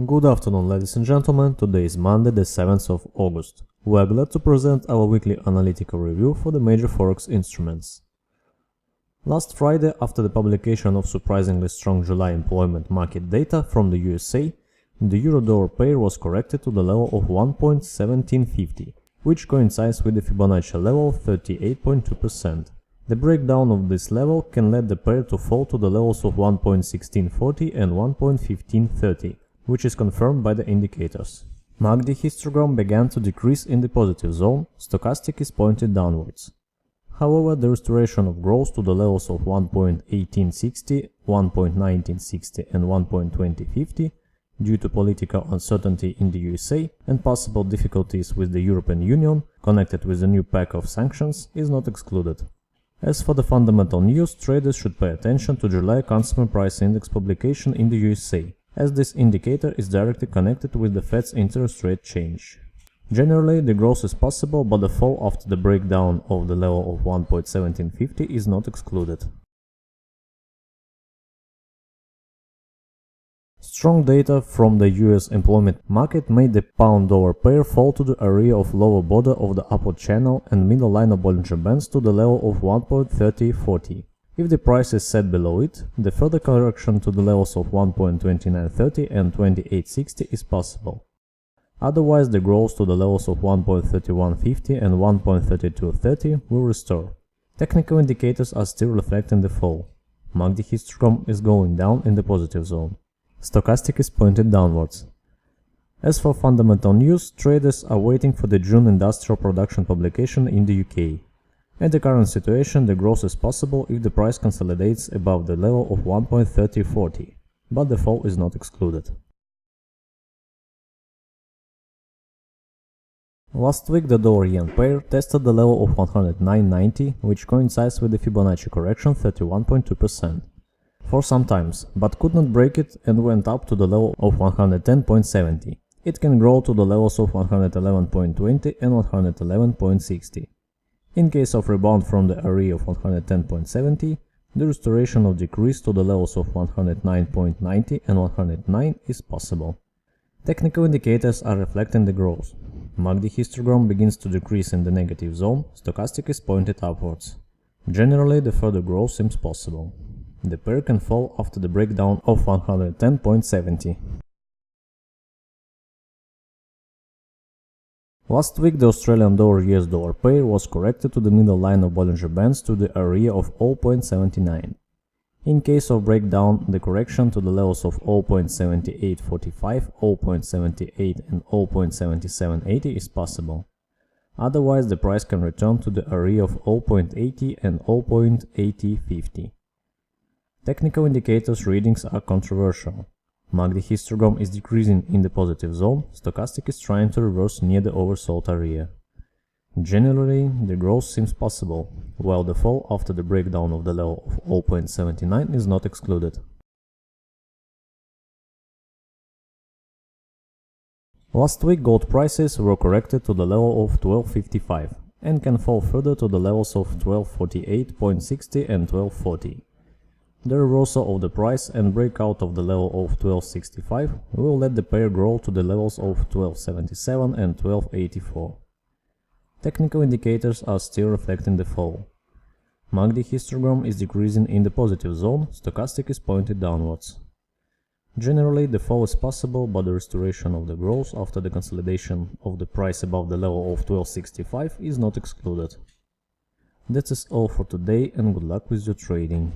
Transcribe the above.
Good afternoon, ladies and gentlemen. Today is Monday, the 7th of August. We are glad to present our weekly analytical review for the major Forex instruments. Last Friday, after the publication of surprisingly strong July employment market data from the USA, the euro-dollar pair was corrected to the level of 1.1750, which coincides with the Fibonacci level of 38.2%. The breakdown of this level can lead the pair to fall to the levels of 1.1640 and 1.1530, which is confirmed by the indicators. MACD histogram began to decrease in the positive zone, stochastic is pointed downwards. However, the restoration of growth to the levels of 1.1860, 1.1960 and 1.2050 due to political uncertainty in the USA and possible difficulties with the European Union connected with the new pack of sanctions is not excluded. As for the fundamental news, traders should pay attention to July Consumer Price Index publication in the USA, as this indicator is directly connected with the Fed's interest rate change. Generally, the growth is possible, but the fall after the breakdown of the level of 1.1750 is not excluded. Strong data from the US employment market made the pound-dollar pair fall to the area of lower border of the upward channel and middle line of Bollinger Bands to the level of 1.3040. If the price is set below it, the further correction to the levels of 1.2930 and 2860 is possible. Otherwise, the growth to the levels of 1.3150 and 1.3230 will restore. Technical indicators are still reflecting the fall. MACD histogram is going down in the positive zone. Stochastic is pointed downwards. As for fundamental news, traders are waiting for the June industrial production publication in the UK. At the current situation, the growth is possible if the price consolidates above the level of 1.3040, but the fall is not excluded. Last week, the dollar-yen pair tested the level of 109.90, which coincides with the Fibonacci correction 31.2%. For some times, but could not break it and went up to the level of 110.70. It can grow to the levels of 111.20 and 111.60. In case of rebound from the area of 110.70, the restoration of decrease to the levels of 109.90 and 109 is possible. Technical indicators are reflecting the growth. MACD histogram begins to decrease in the negative zone, stochastic is pointed upwards. Generally, the further growth seems possible. The pair can fall after the breakdown of 110.70. Last week, the Australian dollar-US dollar pair was corrected to the middle line of Bollinger Bands to the area of 0.79. In case of breakdown, the correction to the levels of 0.7845, 0.78 and 0.7780 is possible. Otherwise, the price can return to the area of 0.80 and 0.8050. Technical indicators readings are controversial. MACD histogram is decreasing in the positive zone, stochastic is trying to reverse near the oversold area. Generally, the growth seems possible, while the fall after the breakdown of the level of 0.79 is not excluded. Last week, gold prices were corrected to the level of 1255 and can fall further to the levels of 1248.60 and 1240. The reversal of the price and breakout of the level of 1265 will let the pair grow to the levels of 1277 and 1284. Technical indicators are still reflecting the fall. MACD histogram is decreasing in the positive zone, stochastic is pointed downwards. Generally, the fall is possible, but the restoration of the growth after the consolidation of the price above the level of 1265 is not excluded. That is all for today, and good luck with your trading.